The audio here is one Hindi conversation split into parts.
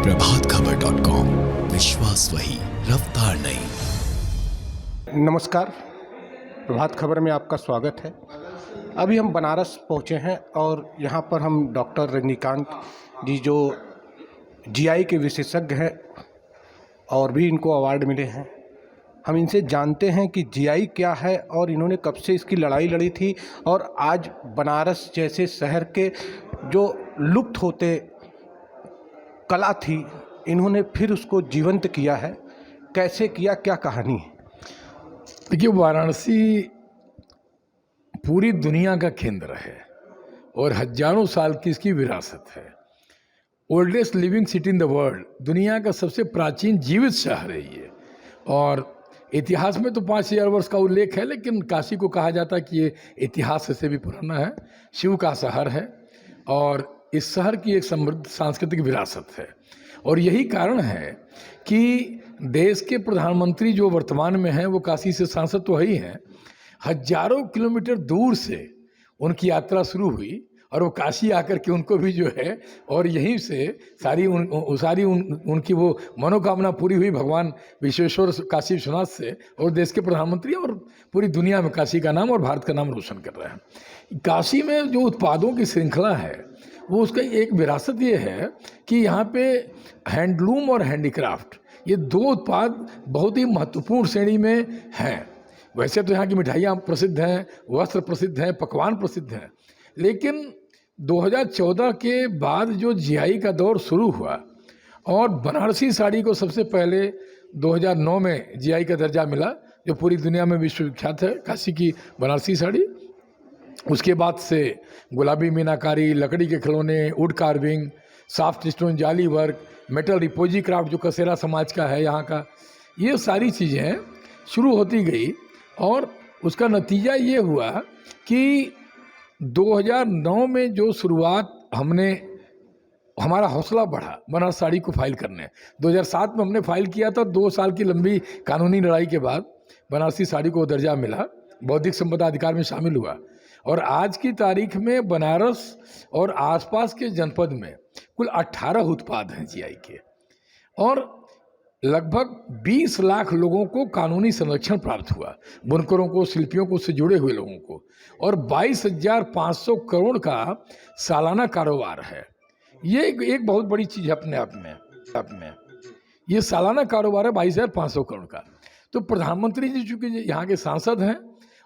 प्रभातखबर.com, विश्वास वही, रफ्तार नहीं। नमस्कार, प्रभात खबर में आपका स्वागत है। अभी हम बनारस पहुंचे हैं और यहाँ पर हम डॉक्टर रजनीकांत जी जो जीआई के विशेषज्ञ हैं और भी इनको अवार्ड मिले हैं, हम इनसे जानते हैं कि जीआई क्या है और इन्होंने कब से इसकी लड़ाई लड़ी थी और आज बनारस जैसे शहर के जो लुप्त होते कला थी, इन्होंने फिर उसको जीवंत किया है। कैसे किया, क्या कहानी है? देखिए, वाराणसी पूरी दुनिया का केंद्र है और हजारों साल की इसकी विरासत है। Oldest living city in the world, दुनिया का सबसे प्राचीन जीवित शहर है ये। और इतिहास में तो 5000 वर्ष का उल्लेख है, लेकिन काशी को कहा जाता है कि ये इतिहास से भी पुराना है। शिव का शहर है और इस शहर की एक समृद्ध सांस्कृतिक विरासत है। और यही कारण है कि देश के प्रधानमंत्री जो वर्तमान में हैं वो काशी से सांसद तो ही हैं। हजारों किलोमीटर दूर से उनकी यात्रा शुरू हुई और वो काशी आकर के उनको भी जो है और यहीं से उनकी वो मनोकामना पूरी हुई भगवान विश्वेश्वर काशी विश्वनाथ से। और देश के प्रधानमंत्री और पूरी दुनिया में काशी का नाम और भारत का नाम रोशन कर रहे हैं। काशी में जो उत्पादों की श्रृंखला है वो उसका एक विरासत ये है कि यहाँ पे हैंडलूम और हैंडीक्राफ्ट, ये दो उत्पाद बहुत ही महत्वपूर्ण श्रेणी में हैं। वैसे तो यहाँ की मिठाइयाँ प्रसिद्ध हैं, वस्त्र प्रसिद्ध हैं, पकवान प्रसिद्ध हैं, लेकिन 2014 के बाद जो जीआई का दौर शुरू हुआ और बनारसी साड़ी को सबसे पहले 2009 में जीआई का दर्जा मिला, जो पूरी दुनिया में विश्वविख्यात है काशी की बनारसी साड़ी। उसके बाद से गुलाबी मीनाकारी, लकड़ी के खिलौने, वुड कार्विंग, सॉफ्ट स्टोन जाली वर्क, मेटल रिपोजी क्राफ्ट जो कसेरा समाज का है यहाँ का, ये सारी चीज़ें शुरू होती गई। और उसका नतीजा ये हुआ कि 2009 में जो शुरुआत हमारा हौसला बढ़ा बनारस साड़ी को फाइल करने। 2007 में हमने फाइल किया था। 2 साल की लंबी कानूनी लड़ाई के बाद बनारसी साड़ी को दर्जा मिला, बौद्धिक संपदा अधिकार में शामिल हुआ। और आज की तारीख में बनारस और आसपास के जनपद में कुल 18 उत्पाद हैं जीआई के और लगभग 20 लाख लोगों को कानूनी संरक्षण प्राप्त हुआ, बुनकरों को, शिल्पियों को, उससे जुड़े हुए लोगों को। और 22,500 करोड़ का सालाना कारोबार है। ये एक बहुत बड़ी चीज़ है अपने आप में। ये सालाना कारोबार है 22,500 करोड़ का। तो प्रधानमंत्री जी चूँकि यहाँ के सांसद हैं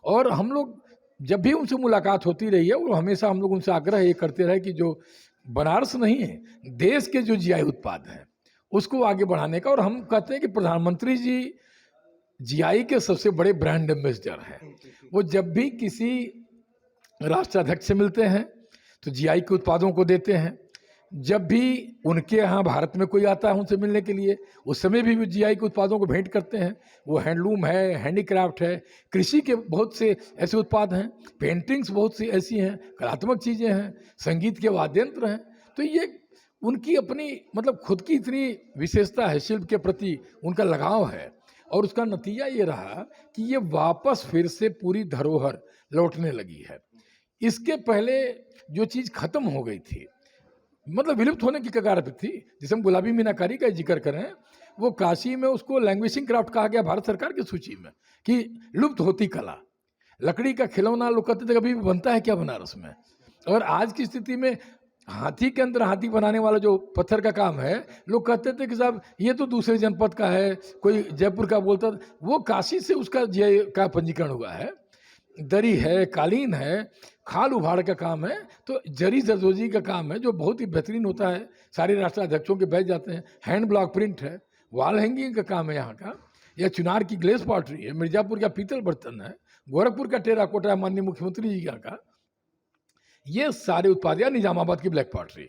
और हम लोग जब भी उनसे मुलाकात होती रही है और हमेशा हम लोग उनसे आग्रह ये करते रहे कि जो बनारस नहीं है, देश के जो जीआई उत्पाद हैं उसको आगे बढ़ाने का। और हम कहते हैं कि प्रधानमंत्री जी जीआई के सबसे बड़े ब्रांड एम्बेसडर हैं। वो जब भी किसी राष्ट्राध्यक्ष से मिलते हैं तो जीआई के उत्पादों को देते हैं। जब भी उनके यहाँ भारत में कोई आता है उनसे मिलने के लिए, उस समय भी जीआई के उत्पादों को भेंट करते हैं। वो हैंडलूम है, हैंडीक्राफ्ट है, कृषि के बहुत से ऐसे उत्पाद हैं, पेंटिंग्स बहुत सी ऐसी हैं, कलात्मक चीज़ें हैं, संगीत के वाद्य यंत्र हैं। तो ये उनकी अपनी मतलब खुद की इतनी विशेषता है, शिल्प के प्रति उनका लगाव है। और उसका नतीजा ये रहा कि ये वापस फिर से पूरी धरोहर लौटने लगी है। इसके पहले जो चीज़ खत्म हो गई थी, मतलब विलुप्त होने की कगार पर थी, जिसे हम गुलाबी मीनाकारी का जिक्र करें, वो काशी में उसको लैंग्वेजिंग क्राफ्ट कहा गया भारत सरकार की सूची में कि लुप्त होती कला। लकड़ी का खिलौना लोग कहते थे कभी भी बनता है क्या बनारस में। और आज की स्थिति में हाथी के अंदर हाथी बनाने वाला जो पत्थर का काम है, लोग कहते थे कि साहब ये तो दूसरे जनपद का है, कोई जयपुर का बोलता था, वो काशी से उसका जीआई का पंजीकरण हुआ है। दरी है, कालीन है, खाल उभाड़ का काम है, तो जरी जरदोजी का काम है जो बहुत ही बेहतरीन होता है, सारे राष्ट्राध्यक्षों के बैठ जाते हैं। हैंड ब्लॉक प्रिंट है, वॉल हैंगिंग का काम है यहाँ का, या चुनार की ग्लेस पॉटरी है, मिर्जापुर का पीतल बर्तन है, गोरखपुर का टेराकोटा है माननीय मुख्यमंत्री जी यहाँ का, ये सारे उत्पाद, या निजामाबाद की ब्लैक पॉटरी।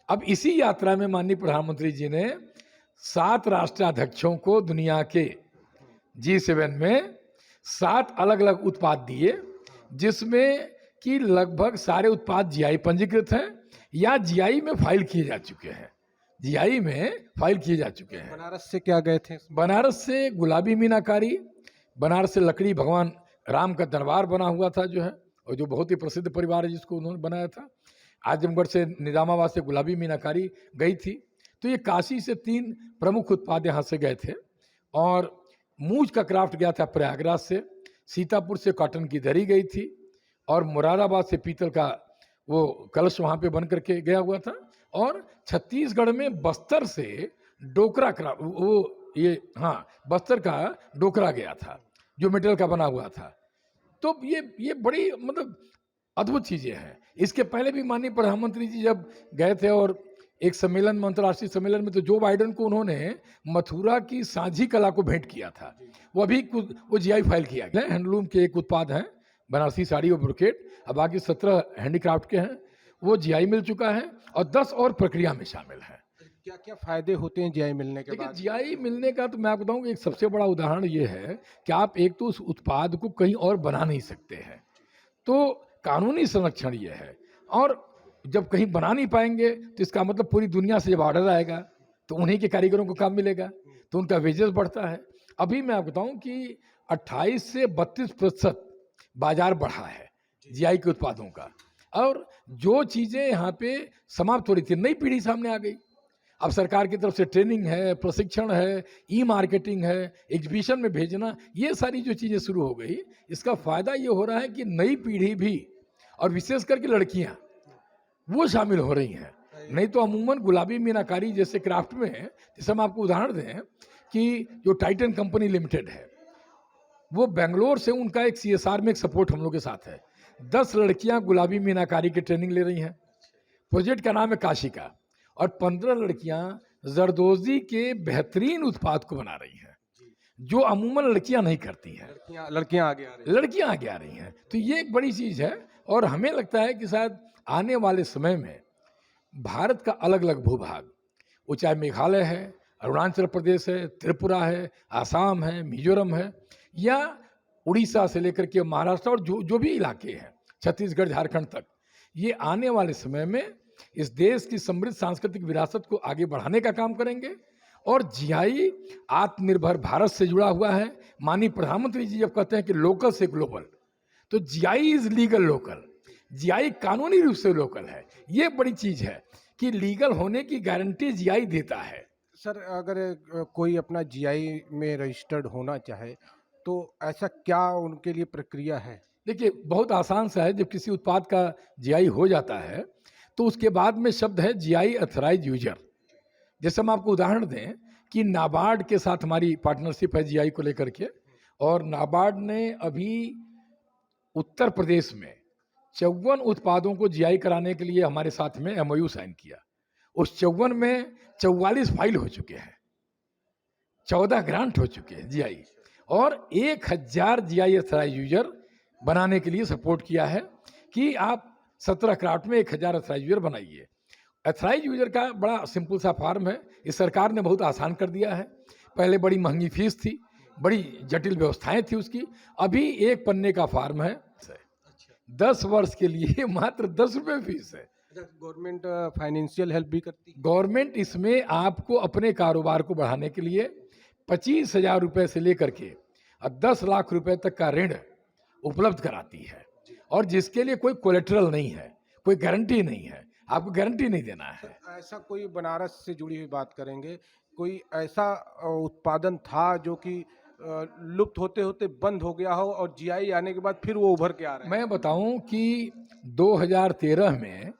अब इसी यात्रा में माननीय प्रधानमंत्री जी ने 7 राष्ट्राध्यक्षों को दुनिया के G7 में 7 अलग अलग उत्पाद दिए, जिसमें कि लगभग सारे उत्पाद जीआई पंजीकृत हैं या जीआई में फाइल किए जा चुके हैं। बनारस से क्या गए थे? बनारस से गुलाबी मीनाकारी, बनारस से लकड़ी भगवान राम का दरबार बना हुआ था जो है, और जो बहुत ही प्रसिद्ध परिवार है जिसको उन्होंने बनाया था। आजमगढ़ से, निजामाबाद से गुलाबी मीनाकारी गई थी। तो ये काशी से 3 प्रमुख उत्पाद यहाँ से गए थे, और मूंज का क्राफ्ट गया था प्रयागराज से, सीतापुर से कॉटन की दरी गई थी, और मुरादाबाद से पीतल का वो कलश वहाँ पे बन करके गया हुआ था, और छत्तीसगढ़ में बस्तर से डोकरा क्राफ्ट, वो ये हाँ बस्तर का डोकरा गया था जो मेटल का बना हुआ था। तो ये बड़ी मतलब अद्भुत चीज़ें हैं। इसके पहले भी माननीय प्रधानमंत्री जी जब गए थे और एक सम्मेलन में, अंतर्राष्ट्रीय सम्मेलन में, तो जो बाइडेन को उन्होंने मथुरा की साझी कला को भेंट किया था, वो अभी वो जीआई फाइल किया गया। हैंडलूम के एक उत्पाद हैं बनारसी साड़ी और ब्रोकेट, अब बाकी 17 हैंडीक्राफ्ट के हैं, वो जीआई मिल चुका है, और 10 और प्रक्रिया में शामिल है। क्या क्या फायदे होते हैं जीआई मिलने के देखिए बाद? जीआई मिलने का तो मैं आपको बताऊं कि एक सबसे बड़ा उदाहरण ये है कि आप एक तो उस उत्पाद को कहीं और बना नहीं सकते हैं, तो कानूनी संरक्षण ये है, और जब कहीं बना नहीं पाएंगे तो इसका मतलब पूरी दुनिया से जब ऑर्डर आएगा तो उन्हीं के कारीगरों को काम मिलेगा, तो उनका वेजेस बढ़ता है। अभी मैं आपको बताऊं कि 28 से 32% बाजार बढ़ा है जीआई के उत्पादों का, और जो चीज़ें यहाँ पे समाप्त हो रही थी, नई पीढ़ी सामने आ गई। अब सरकार की तरफ से ट्रेनिंग है, प्रशिक्षण है, ई मार्केटिंग है, एग्जीबिशन में भेजना, ये सारी जो चीज़ें शुरू हो गई, इसका फ़ायदा ये हो रहा है कि नई पीढ़ी भी, और विशेष करके लड़कियाँ, वो शामिल हो रही हैं। नहीं तो अमूमन गुलाबी मीनाकारी जैसे क्राफ्ट में, जैसे हम आपको उदाहरण दें कि जो टाइटन कंपनी लिमिटेड है, वो बेंगलोर से, उनका एक CSR में एक सपोर्ट हम लोग के साथ है। 10 लड़कियां गुलाबी मीनाकारी की ट्रेनिंग ले रही हैं। प्रोजेक्ट का नाम है काशी का, और 15 लड़कियां जरदोजी के बेहतरीन उत्पाद को बना रही हैं, जो अमूमन लड़कियां नहीं करती हैं। लड़कियां आगे आ रही हैं। लड़कियां आगे आ रही हैं, तो ये एक बड़ी चीज़ है, और हमें लगता है कि शायद आने वाले समय में भारत का अलग अलग भूभाग, वो चाहे मेघालय है, अरुणाचल प्रदेश है, त्रिपुरा है, आसाम है, मिजोरम है, या उड़ीसा से लेकर के महाराष्ट्र, और जो भी इलाके हैं, छत्तीसगढ़, झारखंड तक, ये आने वाले समय में इस देश की समृद्ध सांस्कृतिक विरासत को आगे बढ़ाने का काम करेंगे। और जीआई आत्मनिर्भर भारत से जुड़ा हुआ है। माननीय प्रधानमंत्री जी जब कहते हैं कि लोकल से ग्लोबल, तो GI is legal local, GI कानूनी रूप से लोकल है। ये बड़ी चीज़ है कि लीगल होने की गारंटी जीआई देता है। सर, अगर कोई अपना जीआई में रजिस्टर्ड होना चाहे तो ऐसा क्या उनके लिए प्रक्रिया है? देखिए बहुत आसान सा है। जब किसी उत्पाद का जीआई हो जाता है तो उसके बाद में शब्द है जीआई अथराइज यूजर। जैसे हम आपको उदाहरण दें कि नाबार्ड के साथ हमारी पार्टनरशिप है जीआई को लेकर के, और नाबार्ड ने अभी उत्तर प्रदेश में 54 उत्पादों को जीआई कराने के लिए हमारे साथ में MOU साइन किया। उस 54 में 44 फाइल हो चुके हैं, 14 ग्रांट हो चुके हैं जीआई, और 1000 जीआई अथराइज यूजर बनाने के लिए सपोर्ट किया है कि आप 17 क्राफ्ट में 1000 अथराइज यूजर बनाइए। अथराइज यूजर का बड़ा सिंपल सा फॉर्म है, इस सरकार ने बहुत आसान कर दिया है। पहले बड़ी महंगी फीस थी, बड़ी जटिल व्यवस्थाएं थी उसकी, अभी एक पन्ने का फॉर्म है, 10 वर्ष के लिए मात्र 10 रुपये फीस है। गवर्नमेंट फाइनेंशियल हेल्प भी करती है? गवर्नमेंट इसमें आपको अपने कारोबार को बढ़ाने के लिए 25,000 रुपये से लेकर के 10 लाख रुपए तक का ऋण उपलब्ध कराती है, और जिसके लिए कोई कोलेटरल नहीं है, कोई गारंटी नहीं है, आपको गारंटी नहीं देना है। ऐसा कोई बनारस से जुड़ी हुई बात करेंगे, कोई ऐसा उत्पादन था जो कि लुप्त होते होते बंद हो गया हो और जीआई आने के बाद फिर वो उभर के आ रहे हैं? मैं बताऊं कि 2013 में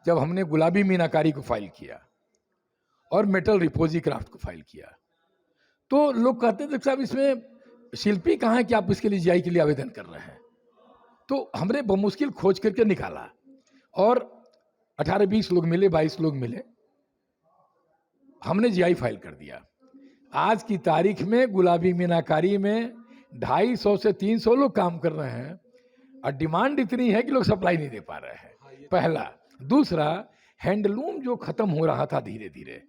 जब हमने गुलाबी मीनाकारी को फाइल किया और मेटल रिपोजी क्राफ्ट को फाइल किया, तो लोग कहते थे साहब इसमें शिल्पी कहाँ है कि आप इसके लिए जीआई के लिए आवेदन कर रहे हैं। तो हमने बमुश्किल खोज करके निकाला, और 18-20 लोग मिले, 22 लोग मिले, हमने जीआई फाइल कर दिया। आज की तारीख में गुलाबी मीनाकारी में 250 से 300 लोग काम कर रहे हैं, और डिमांड इतनी है कि लोग सप्लाई नहीं दे पा रहे हैं, पहला। दूसरा, हैंडलूम जो खत्म हो रहा था धीरे धीरे,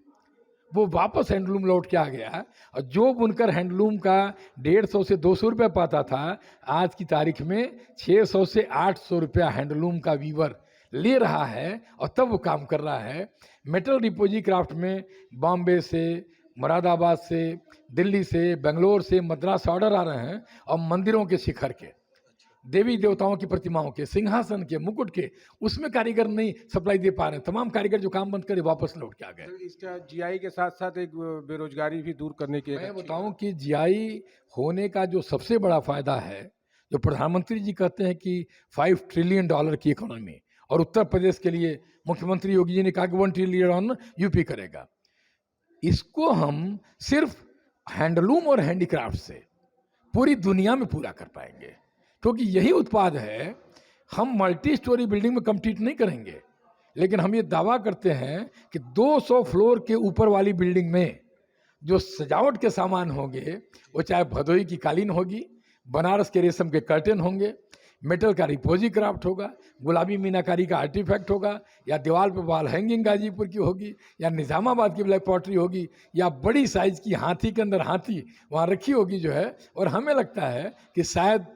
वो वापस हैंडलूम लौट के आ गया, और जो बुनकर हैंडलूम का 150 से 200 रुपये पाता था, आज की तारीख में 600 से 800 रुपया हैंडलूम का वीवर ले रहा है, और तब वो काम कर रहा है। मेटल रिपोजी क्राफ्ट में बॉम्बे से, मुरादाबाद से, दिल्ली से, बेंगलोर से, मद्रास से ऑर्डर आ रहे हैं, और मंदिरों के शिखर के देवी देवताओं की प्रतिमाओं के, सिंहासन के, मुकुट के, उसमें कारीगर नहीं सप्लाई दे पा रहे हैं। तमाम कारीगर जो काम बंद करे वापस लौट के आ गए। तो इसका जीआई के साथ साथ एक बेरोजगारी भी दूर करने की एक मैं अच्छी बताऊं कि जीआई होने का जो सबसे बड़ा फायदा है, जो प्रधानमंत्री जी कहते हैं कि $5 ट्रिलियन की इकोनॉमी, और उत्तर प्रदेश के लिए मुख्यमंत्री योगी जी ने कहा कि $1 ट्रिलियन यूपी करेगा। इसको हम सिर्फ हैंडलूम और हैंडीक्राफ्ट से पूरी दुनिया में पूरा कर पाएंगे, क्योंकि यही उत्पाद है। हम मल्टी स्टोरी बिल्डिंग में कम्पीट नहीं करेंगे, लेकिन हम ये दावा करते हैं कि 200 फ्लोर के ऊपर वाली बिल्डिंग में जो सजावट के सामान होंगे, वो चाहे भदोही की कालीन होगी, बनारस के रेशम के कर्टेन होंगे, मेटल का रिपोजी क्राफ्ट होगा, गुलाबी मीनाकारी का आर्टिफैक्ट होगा, या दीवार पे वॉल हैंगिंग गाजीपुर की होगी, या निज़ामाबाद की ब्लैक पॉटरी होगी, या बड़ी साइज की हाथी के अंदर हाथी वहाँ रखी होगी जो है। और हमें लगता है कि शायद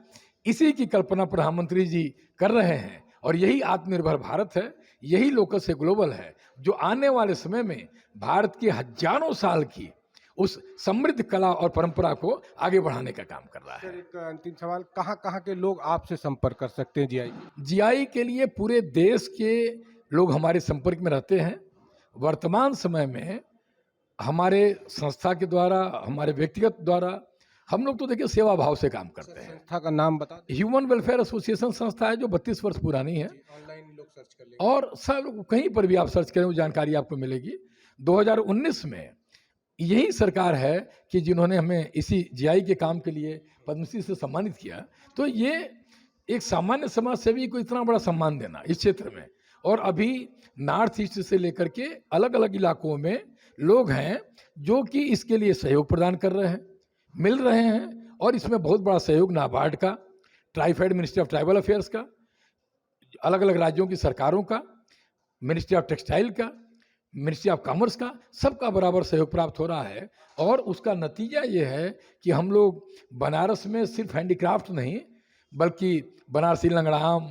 इसी की कल्पना प्रधानमंत्री जी कर रहे हैं, और यही आत्मनिर्भर भारत है, यही लोकल से ग्लोबल है, जो आने वाले समय में भारत की हजारों साल की उस समृद्ध कला और परंपरा को आगे बढ़ाने का काम कर रहा है। सर, एक अंतिम सवाल, कहाँ कहाँ के लोग आपसे संपर्क कर सकते हैं जीआई? जीआई के लिए पूरे देश के लोग हमारे संपर्क में रहते हैं। वर्तमान समय में हमारे संस्था के द्वारा, हमारे व्यक्तिगत द्वारा, हम लोग तो देखिए सेवा भाव से काम करते हैं। संस्था का नाम बता दें। ह्यूमन वेलफेयर एसोसिएशन संस्था है, जो 32 वर्ष पुरानी है, ऑनलाइन लोग सर्च कर लेंगे। और सब कहीं पर भी आप सर्च करें वो जानकारी आपको मिलेगी। 2019 में यही सरकार है कि जिन्होंने हमें इसी जीआई के काम के लिए पद्मश्री से सम्मानित किया। तो ये एक सामान्य समाज सेवी को इतना बड़ा सम्मान देना इस क्षेत्र में, और अभी नॉर्थ ईस्ट से लेकर के अलग अलग इलाकों में लोग हैं जो कि इसके लिए सहयोग प्रदान कर रहे हैं, मिल रहे हैं। और इसमें बहुत बड़ा सहयोग नाबार्ड का, TRIFED ministry of tribal affairs का, अलग अलग राज्यों की सरकारों का, मिनिस्ट्री ऑफ टेक्सटाइल का, मिनिस्ट्री ऑफ कॉमर्स का, सबका बराबर सहयोग प्राप्त हो रहा है। और उसका नतीजा ये है कि हम लोग बनारस में सिर्फ हैंडीक्राफ्ट नहीं, बल्कि बनारसी लंगड़ा आम,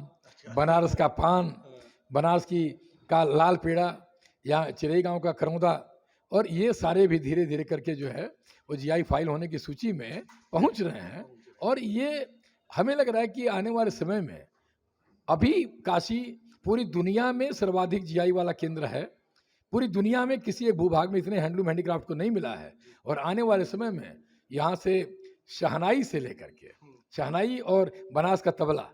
बनारस का पान, बनारस का लाल पेड़ा, या चिरई गांव का करौंदा, और ये सारे भी धीरे धीरे करके जो है वो जीआई फाइल होने की सूची में पहुंच रहे हैं। और ये हमें लग रहा है कि आने वाले समय में, अभी काशी पूरी दुनिया में सर्वाधिक जीआई वाला केंद्र है। पूरी दुनिया में किसी एक भूभाग में इतने हैंडलूम हैंडीक्राफ्ट को नहीं मिला है। और आने वाले समय में यहाँ से शहनाई से लेकर के, शहनाई और बनारस का तबला,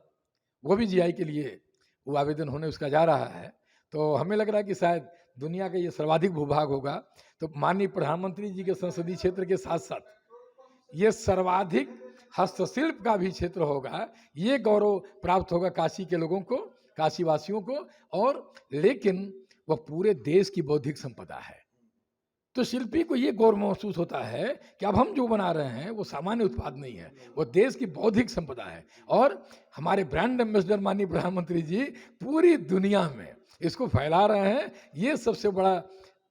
वो भी जीआई के लिए वो आवेदन होने उसका जा रहा है। तो हमें लग रहा है कि शायद दुनिया का ये सर्वाधिक भूभाग होगा। तो माननीय प्रधानमंत्री जी के संसदीय क्षेत्र के साथ साथ ये सर्वाधिक हस्तशिल्प का भी क्षेत्र होगा। ये गौरव प्राप्त होगा काशी के लोगों को, काशी वासियों को। और लेकिन वह पूरे देश की बौद्धिक संपदा है। तो शिल्पी को ये गौरव महसूस होता है कि अब हम जो बना रहे हैं वो सामान्य उत्पाद नहीं है, वो देश की बौद्धिक संपदा है। और हमारे ब्रांड एम्बेसडर माननीय प्रधानमंत्री जी पूरी दुनिया में इसको फैला रहे हैं। ये सबसे बड़ा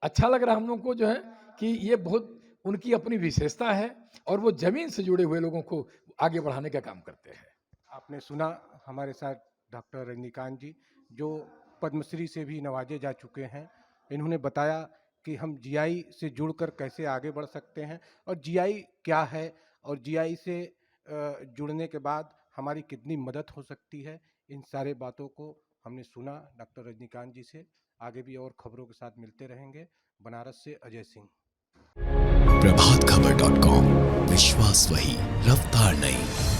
अच्छा लग रहा है हम लोग को जो है कि ये बहुत उनकी अपनी विशेषता है, और वो जमीन से जुड़े हुए लोगों को आगे बढ़ाने का काम करते हैं। आपने सुना हमारे साथ डॉक्टर रजनीकांत जी, जो पद्मश्री से भी नवाजे जा चुके हैं। इन्होंने बताया कि हम जीआई से जुड़कर कैसे आगे बढ़ सकते हैं, और जीआई क्या है, और जीआई से जुड़ने के बाद हमारी कितनी मदद हो सकती है। इन सारे बातों को हमने सुना डॉक्टर रजनीकांत जी से। आगे भी और खबरों के साथ मिलते रहेंगे। बनारस से अजय सिंह। प्रभात खबर.com, विश्वास वही, रफ्तार नहीं।